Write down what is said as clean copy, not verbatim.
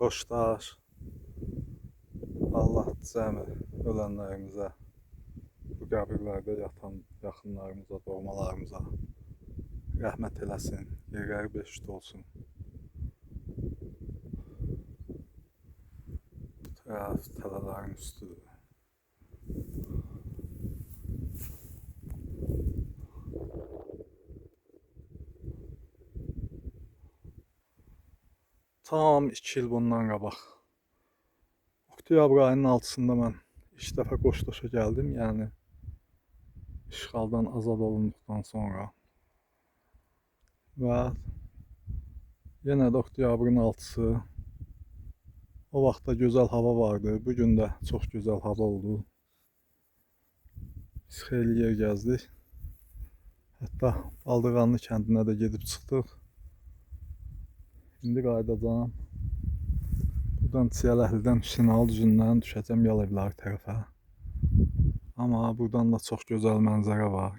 Xoşdaş, Allah cəmi ölənlərimizə, bu qəbirlərdə yatan yaxınlarımıza, doğmalarımıza rəhmət eləsin, yerləri beşik olsun. Bu tərəf tələlərin üstüdür. Tam 2 il bundan qabaq, oktyabr ayının 6-sında mən ilk dəfə Qoşdaşa gəldim, yəni işğaldan azad olunduqdan sonra. Və yenə də oktyabrın 6-sı, o vaxtda gözəl hava vardı, bugün də çox gözəl hava oldu. Biz xeyli yer gəzdik, hətta Baldırqanlı kəndinə də gedib çıxdıq. İndi qayıdacağım. Buradan Çiyələhlidən Hüseynəli düzündən düşəcəm Yel evləri tərəfə. Amma buradan da çox gözəl mənzərə var.